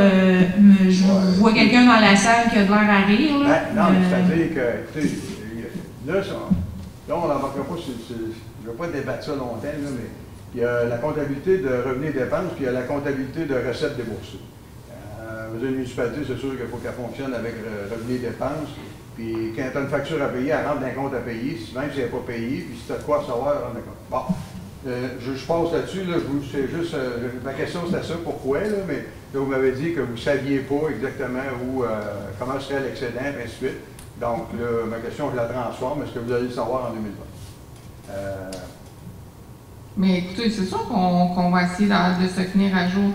je vois quelqu'un dans la salle qui a de l'air à rire. Là. Non, mais c'est-à-dire que, écoutez, là, on n'embarquera pas je ne vais pas débattre ça longtemps, là, mais il y a la comptabilité de revenus et dépenses, puis il y a la comptabilité de recettes déboursées. Dans une municipalité, c'est sûr qu'il faut qu'elle fonctionne avec revenus et dépenses, puis quand tu as une facture à payer, elle rentre d'un compte à payer, même si elle n'est pas payée, puis si tu as de quoi recevoir, elle rentre d'un compte. Bon. Je passe là-dessus, là, c'est juste, ma question c'était ça, pourquoi, là, mais là, vous m'avez dit que vous ne saviez pas exactement comment serait l'excédent, et ainsi de suite. Donc, là, ma question, je la transforme, est-ce que vous allez le savoir en 2020? Mais écoutez, c'est sûr qu'on va essayer de se tenir à jour.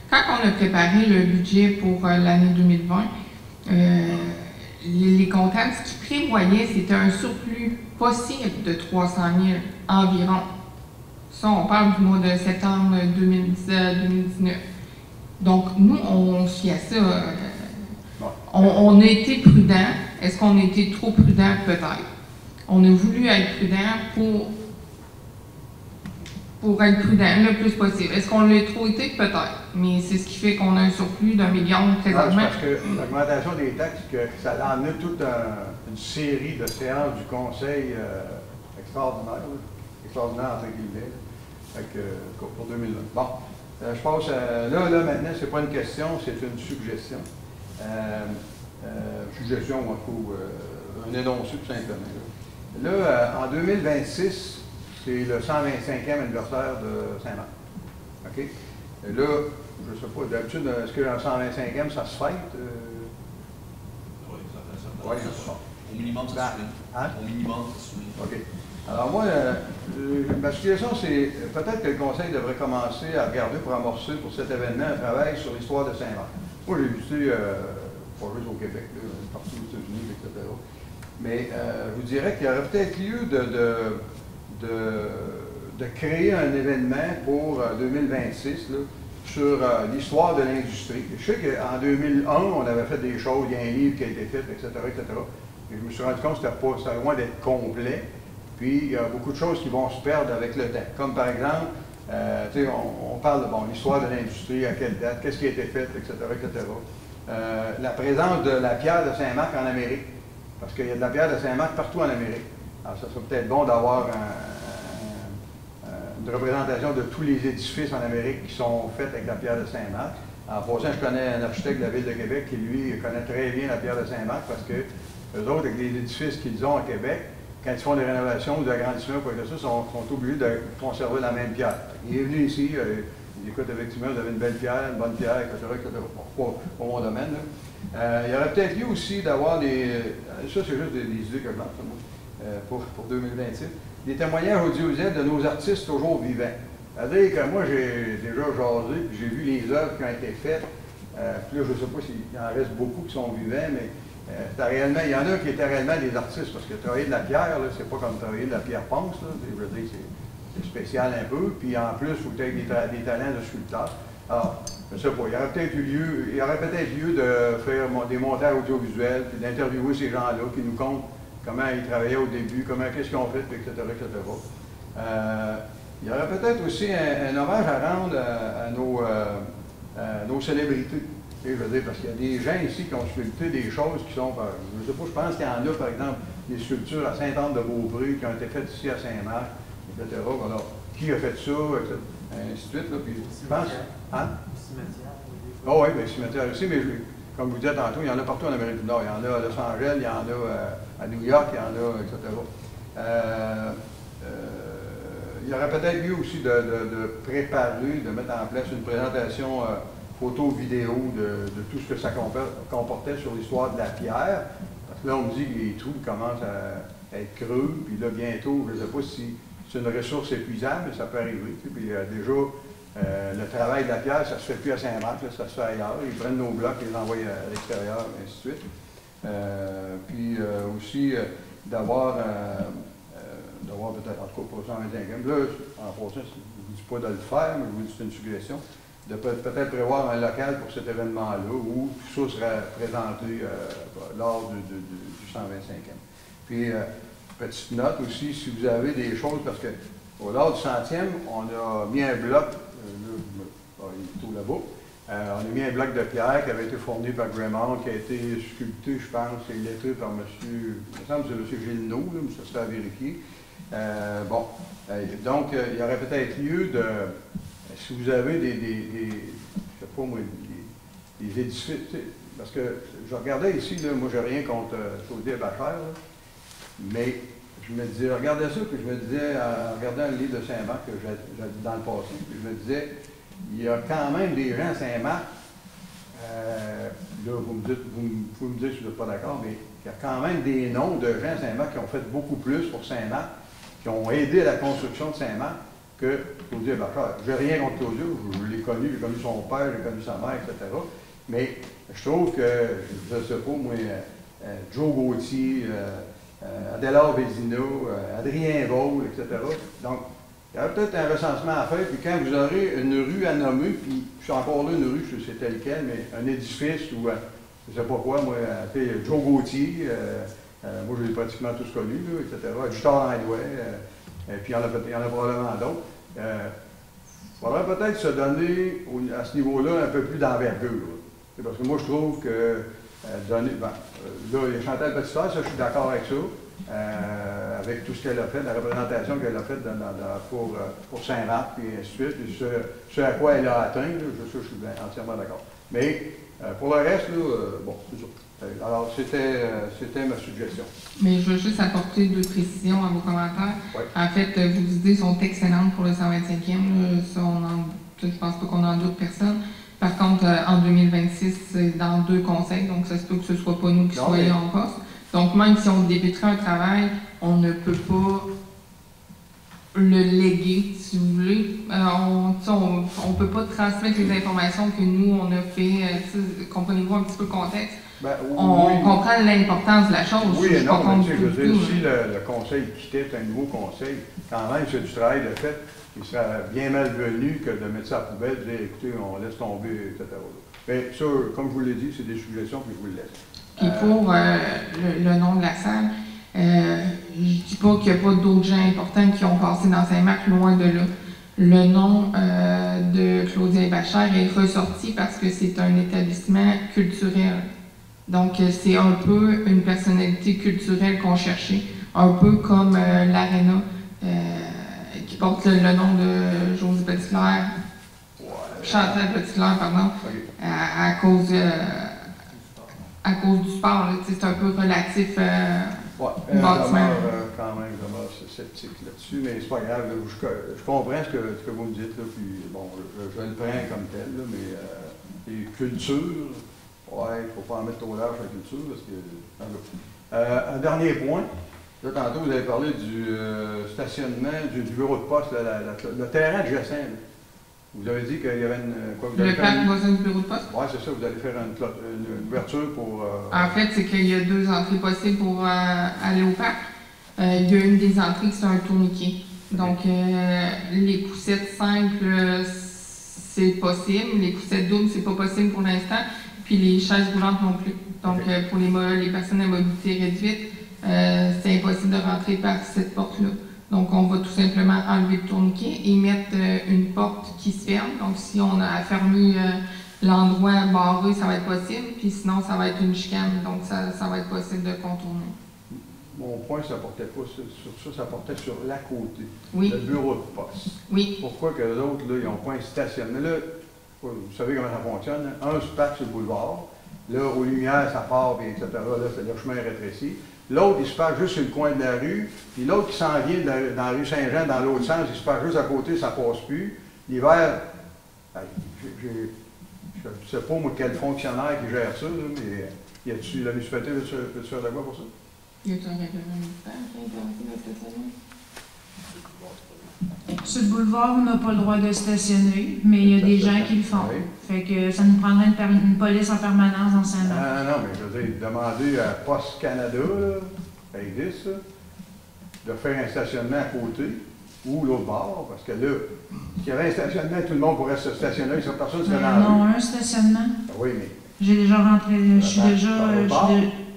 Quand on a préparé le budget pour l'année 2020, les comptables, ce qu'ils prévoyaient, c'était un surplus possible de 300 000 environ. Ça, on parle du mois de septembre 2019. Donc, nous, on se fie à ça. On a été prudent. Est-ce qu'on a été trop prudent? Peut-être. On a voulu être prudent pour être prudent le plus possible. Est-ce qu'on l'a trop été? Peut-être. Mais c'est ce qui fait qu'on a un surplus d'1 million présentement. Parce que l'augmentation des taxes, ça a amené toute une série de séances du Conseil extraordinaire entre guillemets, pour 2020. Bon, je pense, là maintenant, c'est pas une question, c'est une suggestion. Suggestion, ou un énoncé tout simplement. Là, en 2026, c'est le 125e anniversaire de Saint-Marc. OK? Et là, je ne sais pas, d'habitude, est-ce que le 125e, ça se fête? Oui, ça fait ça. Oui, c'est ça. Au minimum, ça se souligne. Hein? Au minimum, ça se souligne. OK. Alors moi, ma suggestion, c'est peut-être que le Conseil devrait commencer à regarder pour amorcer pour cet événement un travail sur l'histoire de Saint-Marc. Moi, j'ai visité, pas juste au Québec, là, partout aux États-Unis, etc. Mais je vous dirais qu'il y aurait peut-être lieu de créer un événement pour 2026 là, sur l'histoire de l'industrie. Je sais qu'en 2001, on avait fait des choses, il y a un livre qui a été fait, etc., etc. Et je me suis rendu compte que c'était loin d'être complet. Puis, il y a beaucoup de choses qui vont se perdre avec le temps. Comme par exemple, on parle de l'histoire de l'industrie, à quelle date, qu'est-ce qui a été fait, etc., etc. La présence de la pierre de Saint-Marc en Amérique, parce qu'il y a de la pierre de Saint-Marc partout en Amérique. Alors, ça serait peut-être bon d'avoir une représentation de tous les édifices en Amérique qui sont faits avec la pierre de Saint-Marc. En passant, je connais un architecte de la Ville de Québec qui, lui, connaît très bien la pierre de Saint-Marc parce que eux autres, avec les édifices qu'ils ont à Québec, quand ils font des rénovations ou des agrandissements, quoi que ce soit, sont obligés de conserver la même pierre. Il est venu ici, il écoute effectivement, vous avez une belle pierre, une bonne pierre, etc., etc. Pas mon domaine. Là. Il y aurait peut-être lieu aussi d'avoir des... Ça, c'est juste des idées que je lance, pour 2026. Des témoignages audiovisuels de nos artistes toujours vivants. C'est-à-dire que moi, j'ai déjà jasé, puis j'ai vu les œuvres qui ont été faites. Puis là, je ne sais pas s'il en reste beaucoup qui sont vivants, mais il y en a qui étaient réellement des artistes, parce que travailler de la pierre, c'est pas comme travailler de la pierre ponce, là. Je veux dire, c'est spécial un peu, puis en plus, il faut que tu aies des talents de sculpteur. Alors, je ne sais pas, il y aurait peut-être lieu de faire des montages audiovisuels, puis d'interviewer ces gens-là qui nous content comment ils travaillaient au début, qu'est-ce qu'ils ont fait, etc., etc. Il y aurait peut-être aussi un hommage à rendre à nos célébrités. Je veux dire, parce qu'il y a des gens ici qui ont sculpté des choses qui sont, je ne sais pas, je pense qu'il y en a, par exemple, des sculptures à Sainte-Anne-de-Beaupré qui ont été faites ici à Saint-Marc, etc. Alors, qui a fait ça, etc., ainsi de suite. Là, puis, je pense. Hein? Oh, oui, bien, cimetière aussi, mais comme vous dites tantôt, il y en a partout en Amérique du Nord. Il y en a à Los Angeles, il y en a à New York, il y en a, etc. Il y aurait peut-être lieu aussi de préparer, de mettre en place une présentation photo, vidéo de tout ce que ça comportait sur l'histoire de la pierre. Parce que là, on me dit que les trous commencent à être creux, puis là, bientôt, je ne sais pas si c'est une ressource épuisable, mais ça peut arriver. Puis déjà, le travail de la pierre, ça ne se fait plus à Saint-Marc, ça se fait ailleurs. Ils prennent nos blocs, ils les envoient à l'extérieur, et ainsi de suite. Puis aussi, d'avoir peut-être, en tout cas, pour 125e, là, en passant, je ne vous dis pas de le faire, mais je vous dis que c'est une suggestion, de peut-être prévoir un local pour cet événement-là, où tout ça serait présenté lors du 125e. Puis, petite note aussi, si vous avez des choses, parce que lors du 100e, on a mis un bloc, il est tout là-bas, on a mis un bloc de pierre qui avait été fourni par Gremont, qui a été sculpté, je pense, et lettré par M. Il me semble que c'est M. Gilneau, mais ça serait à vérifier. Donc, il y aurait peut-être lieu de, si vous avez je sais pas moi, des édifices, parce que je regardais ici, là, moi j'ai rien contre Chaudière-Bachère, mais je me disais, regardez ça, puis je me disais, en regardant le livre de Saint-Marc que j'ai dans le passé, puis je me disais, il y a quand même des gens à Saint-Marc, là vous me dites si vous n'êtes pas d'accord, mais il y a quand même des noms de gens à Saint-Marc qui ont fait beaucoup plus pour Saint-Marc, qui ont aidé à la construction de Saint-Marc que Claudia Bachère. Je n'ai rien contre Claudia, je l'ai connu, j'ai connu son père, j'ai connu sa mère, etc. Mais je trouve que, je ne sais pas, moi, Joe Gauthier, Adélard Vézina, Adrien Vaul, etc. Donc, il y aura peut-être un recensement à faire, puis quand vous aurez une rue à nommer, puis je suis encore là, une rue, je sais tel quel, mais un édifice ou je sais pas quoi, moi, Joe Gauthier, moi je l'ai pratiquement tous connus, là, etc. Jutor Handway, puis il y en a probablement d'autres. Il faudrait peut-être se donner à ce niveau-là un peu plus d'envergure. Parce que moi je trouve que donner. Là, il y a Chantal Petitfort, ça je suis d'accord avec ça. Avec tout ce qu'elle a fait, la représentation qu'elle a faite pour Saint-Marc, et ainsi de suite, et ce à quoi elle a atteint, là, je suis entièrement d'accord. Mais pour le reste, là, bon, c'est ça. Alors, c'était ma suggestion. Mais je veux juste apporter 2 précisions à vos commentaires. Oui. En fait, vos idées sont excellentes pour le 125e. Ça, je ne pense pas qu'on en doute personne. Par contre, en 2026, c'est dans 2 conseils, donc ça se peut que ce ne soit pas nous qui soyons en poste. Donc, même si on débuterait un travail, on ne peut pas le léguer, si vous voulez. On ne peut pas transmettre les informations que nous, on a fait. Comprenez-vous un petit peu le contexte? Ben, on comprend l'importance de la chose. Oui et non, mais tu sais, je veux dire, tout, si le conseil quittait un nouveau conseil, quand même, c'est du travail de fait, il serait bien malvenu que de mettre ça à la poubelle, de dire, écoutez, on laisse tomber, etc. Mais ça, comme je vous l'ai dit, c'est des suggestions que je vous laisse. Puis pour le nom de la salle, je ne dis pas qu'il n'y a pas d'autres gens importants qui ont passé dans Saint-Marc, loin de là. Le nom de Claudia Bachère est ressorti parce que c'est un établissement culturel. Donc, c'est un peu une personnalité culturelle qu'on cherchait, un peu comme l'Arena, qui porte le nom de Josée Petitclerc, Chantal Petitclerc, pardon, à cause du sport. C'est un peu relatif quand même, je sceptique là-dessus, mais c'est pas grave. Là, je comprends ce que vous me dites, là, puis bon, je le prends comme tel, là, mais les cultures, ouais, il ne faut pas en mettre trop large la culture, parce que... un dernier point, là, tantôt vous avez parlé du stationnement, du bureau de poste, le terrain adjacent. Là. Vous avez dit qu'il y avait le parc voisin du bureau de poste? Oui, c'est ça, vous allez faire une ouverture pour... En fait, c'est qu'il y a 2 entrées possibles pour aller au parc. Il y a une des entrées qui c'est un tourniquet. Donc, les coussettes simples, c'est possible. Les coussettes doubles, c'est pas possible pour l'instant. Puis les chaises roulantes non plus. Donc, pour les personnes à mobilité réduite, c'est impossible de rentrer par cette porte-là. Donc, on va tout simplement enlever le tourniquet et mettre une porte qui se ferme. Donc, si on a fermé l'endroit barré, ça va être possible. Puis sinon, ça va être une chicane. Donc, ça va être possible de contourner. Mon point, ça portait pas sur ça, ça portait sur la côté. Oui. Le bureau de poste. Oui. Pourquoi que les autres, là, ils n'ont pas un stationnement? Là, vous savez comment ça fonctionne. Un se parque sur le boulevard. Là, aux lumières, ça part, etc. Là, le chemin est rétréci. L'autre, il se passe juste sur le coin de la rue. Puis l'autre qui s'en vient dans la rue Saint-Jean, dans l'autre sens, il se passe juste à côté, ça passe plus. L'hiver, je ne sais pas, moi, quel fonctionnaire qui gère ça, là, mais y a-tu la municipalité peut faire de quoi pour ça? Y a-t-il un règlement municipal qui interdit le stationnement? Sur le boulevard, on n'a pas le droit de stationner, mais il y a des gens qui le font. Oui. Fait que ça nous prendrait une police en permanence dans Saint-Marc. Non, mais je veux dire, demander à Poste Canada, là, ça existe, ça, de faire un stationnement à côté ou l'autre bord, parce que là, s'il y avait un stationnement, tout le monde pourrait se stationner, ça, personne ne serait dans la Non, rue. un stationnement. Oui, mais... J'ai déjà rentré, je suis déjà...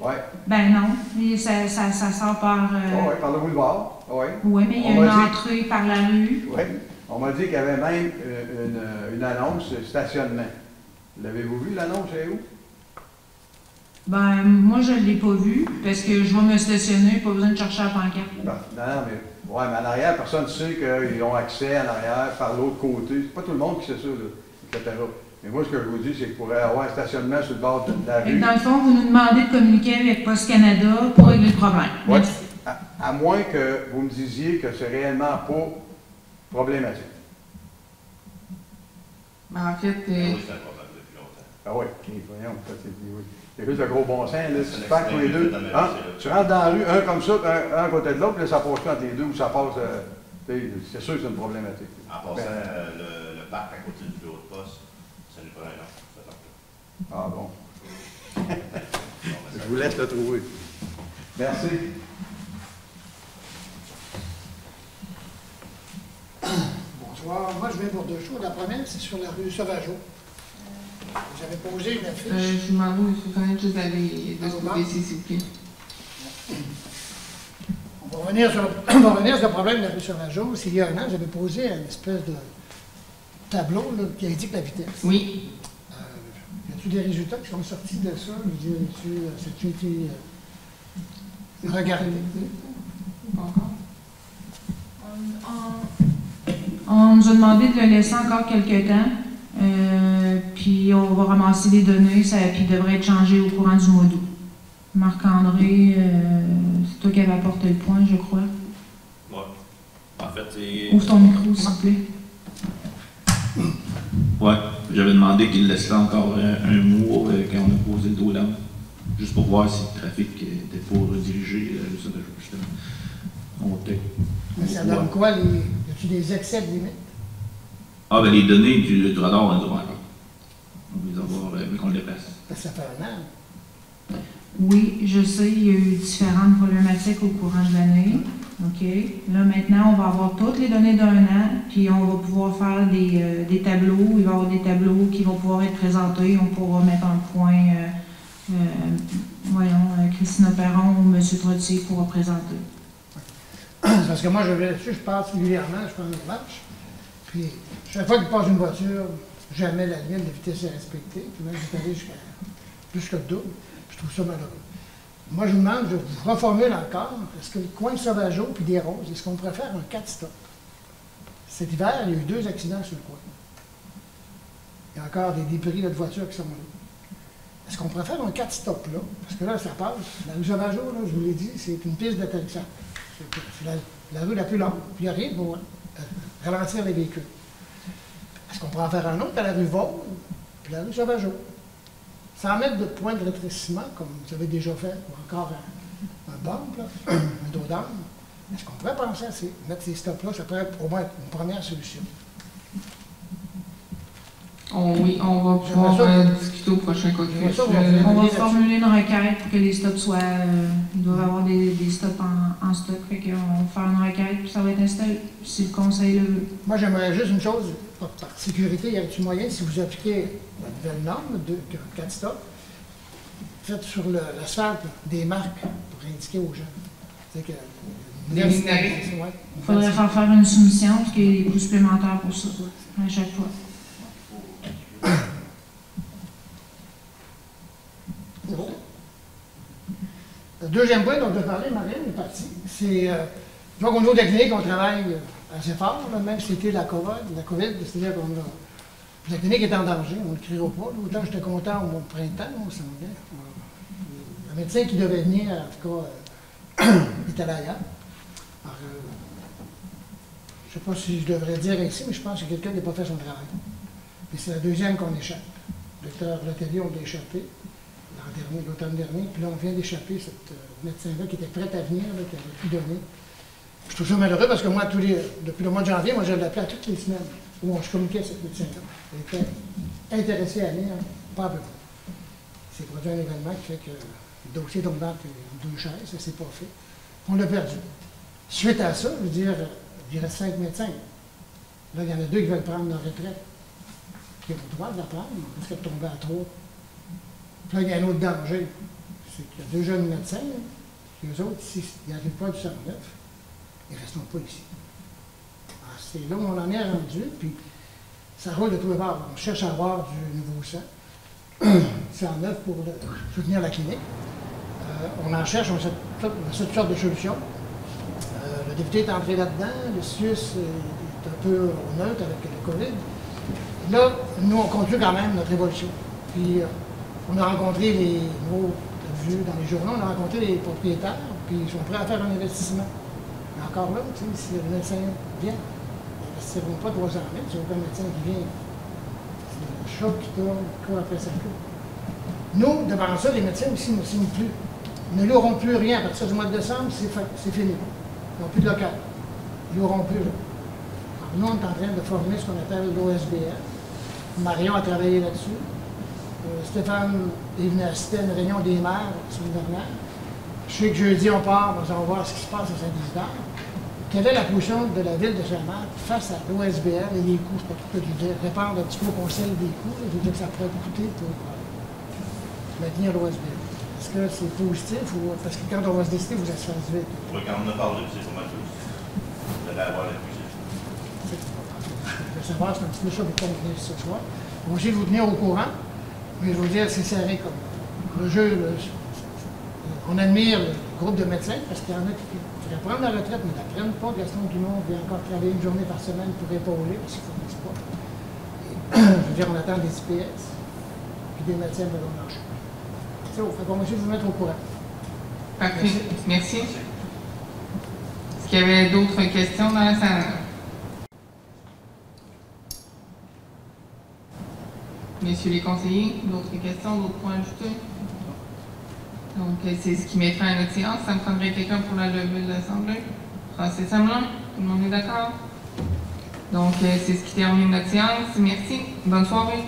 Oui. Ben non, ça sort par... Oui, par le boulevard, oui. Oui, mais il y a une entrée par la rue. Oui. On m'a dit qu'il y avait même une annonce stationnement. L'avez-vous vu, l'annonce, c'est où? Ben, moi, je ne l'ai pas vu, parce que je vais me stationner, pas besoin de chercher la pancarte. Non, mais en arrière, personne ne sait qu'ils ont accès en arrière par l'autre côté. C'est pas tout le monde qui sait ça, là, etc. Mais moi, ce que je vous dis, c'est qu'il pourrait y avoir un stationnement sur le bord de la rue. Dans le fond, vous nous demandez de communiquer avec Poste Canada pour régler le problème. Oui. À moins que vous me disiez que c'est réellement pas problématique. Ben, en fait... Oui, c'est un problème depuis longtemps. Ah oui, voyons, oui. C'est juste le gros bon sens, là, tu parles tous les deux. Hein? Tu rentres dans la rue, un comme ça, un à côté de l'autre, puis là, ça passe plus entre les deux, ou ça passe... c'est sûr que c'est une problématique. En passant, le parc à côté du bureau de poste, ça nous prend un an, ça part. Ah bon. Je vous laisse le trouver. Merci. Bonsoir. Moi, je viens pour 2 choses. La première, c'est sur la rue Sauvageau. J'avais posé une affiche. Je m'en vais, il faut connaître juste d'aller de ce côté-ci, s'il vous plaît. On va revenir sur le problème de la rue Sauvageau. Il y a un an, j'avais posé une espèce de tableau là, qui indique la vitesse. Oui. Y a-t-il des résultats qui sont sortis de ça? Je veux dire, c'est-tu été regardé? Pas encore. On nous a demandé de le laisser encore quelques temps, puis on va ramasser les données, puis il devrait être changé au courant du mois d'août. Marc-André, c'est toi qui avais apporté le point, je crois. Oui. En fait, c'est... Ouvre ton micro, s'il te plaît. Oui, j'avais demandé qu'il laisse là encore un mois quand on a posé le dos là, juste pour voir si le trafic était pour rediriger le Sauvageau, justement. On va peut-être... Mais ça donne quoi? Y a-t-il des excès de limite? Ah, ben les données du radar, on les a encore. On va les avoir vu qu'on le déplace. Parce que ça fait un an. Oui, je sais, il y a eu différentes problématiques au courant de l'année. OK. Là, maintenant, on va avoir toutes les données d'un an, puis on va pouvoir faire des tableaux. Il va y avoir des tableaux qui vont pouvoir être présentés. On pourra mettre un point, Christina Perron ou M. Trottier pourra présenter. Parce que moi, je passe régulièrement, je prends une marche. Puis, chaque fois qu'il passe une voiture, jamais la limite de vitesse est respectée. Puis même, je suis allé jusqu'à plus que le double. Je trouve ça malheureux. Moi, je vous demande, je vous reformule encore, est-ce que le coin de Sauvageau puis des Roses, est-ce qu'on pourrait faire un 4-stop? Cet hiver, il y a eu 2 accidents sur le coin. Il y a encore des débris de voitures qui sont là. Est-ce qu'on pourrait faire un 4-stop là? Parce que là, ça passe. La rue Sauvageau, là, je vous l'ai dit, c'est une piste d'atterrissage. C'est la rue la plus longue, puis il n'y a rien pour ralentir les véhicules. Est-ce qu'on pourrait en faire un autre à la rue Vaud, puis la rue Sauvageau? 100 mètres de point de rétrécissement, comme vous avez déjà fait, ou encore un bump, là, un dos d'âne. Est-ce qu'on pourrait penser à mettre ces stops-là? Ça pourrait être au moins une première solution. Oui, on va pouvoir discuter au prochain caucus. On va formuler une requête pour que les stops soient... ils doivent avoir des stops en stock. Fait qu'on va faire une requête, puis ça va être installé, si le conseil le veut. Moi, j'aimerais juste une chose, par sécurité, y a-t-il moyen, si vous appliquez la nouvelle norme de 4 stops, faites sur l'asphalte des marques pour indiquer aux gens. C'est que... Des lignes. Il faudrait faire une soumission, parce qu'il y a des coûts supplémentaires pour ça, à chaque fois. C'est bon. Le deuxième point dont je vais parler, Marine est partie, c'est donc au niveau de la clinique, on travaille assez fort, là, même si c'était la COVID, c'est-à-dire qu'on a... La clinique est en danger, on ne le criera pas. Autant j'étais content au printemps, on s'en vient. Le médecin qui devait venir, en tout cas, est allé ailleurs. Alors, je ne sais pas si je devrais dire ici, mais je pense que quelqu'un n'a pas fait son travail. Et c'est la deuxième qu'on échappe. Le docteur Letellier, on l'a échappé l'automne dernier, puis là, on vient d'échapper cette médecin-là qui était prête à venir, là, qui avait pu donner. Je trouve ça malheureux parce que moi, depuis le mois de janvier, moi, je l'appelais à toutes les semaines où je communiquais avec cette médecin-là. Elle était intéressée à venir, pas à peu près. C'est produit un événement qui fait que le dossier tombe entre 2 chaises, ça ne s'est pas fait. On l'a perdu. Suite à ça, je veux dire, il reste 5 médecins. Là, il y en a 2 qui veulent prendre leur retraite. Qui ont le droit de la prendre, parce qu'elle est tombée à 3. Puis là, il y a un autre danger. C'est qu'il y a 2 jeunes médecins, puis eux autres, s'ils n'arrivent pas du 109, ils ne resteront pas ici. Alors, c'est là où on en est rendu, puis ça roule de tous les bords. On cherche à avoir du nouveau sang. 109 pour soutenir la clinique. On en cherche, on a toutes sortes de solutions. Le député est entré là-dedans, le CIUS est un peu au neutre avec le COVID. Là, nous, on continue quand même notre évolution. Puis, on a rencontré les nouveaux vues dans les journaux, on a rencontré les propriétaires, puis ils sont prêts à faire un investissement. Mais encore là, tu sais, si le médecin vient, ils n'investiront pas 300 000, c'est aucun médecin qui vient. C'est le chat qui court après sa queue. Nous, devant ça, les médecins aussi ne signent plus. Ils ne loueront plus rien. À partir du mois de décembre, c'est fini. Ils n'ont plus de local. Ils ne loueront plus. Alors, nous, on est en train de former ce qu'on appelle l'OSBL. Marion a travaillé là-dessus. Stéphane est venu assister à une réunion des maires la semaine dernière. Je sais que jeudi, on part, on va voir ce qui se passe à Saint-Isidore. quelle est la position de la ville de Saint-Marc face à l'OSBL et les coûts? C'est pas tout ce que je veux dire. Répondre un petit peu au conseil des coûts, je veux dire que ça pourrait coûter pour maintenir l'OSBL. Est-ce que c'est positif ou parce que quand on va se décider, vous êtes fait vite? Oui, quand on a parlé, c'est pas mal positif. Vous allez avoir la position. Je veux savoir, c'est un petit peu ça pour venir ce soir. On va essayer de vous tenir au courant, mais je veux dire, c'est serré comme le jeu. On admire le groupe de médecins parce qu'il y en a qui voudraient prendre la retraite, mais ne la prennent pas. Gaston Dumont vient encore travailler une journée par semaine pour épauler parce qu'il ne fournissent pas. Je veux dire, on attend des IPS puis des médecins de long marché. C'est bon, on va essayer de vous mettre au courant. Parfait. Merci. Est-ce qu'il y avait d'autres questions dans la salle? Messieurs les conseillers, d'autres questions, d'autres points ajoutés? Donc, c'est ce qui mettrait à notre séance. Ça me prendrait quelqu'un pour la levée de l'Assemblée. Francis Hamelin, tout le monde est d'accord? Donc, c'est ce qui termine notre séance. Merci. Bonne soirée.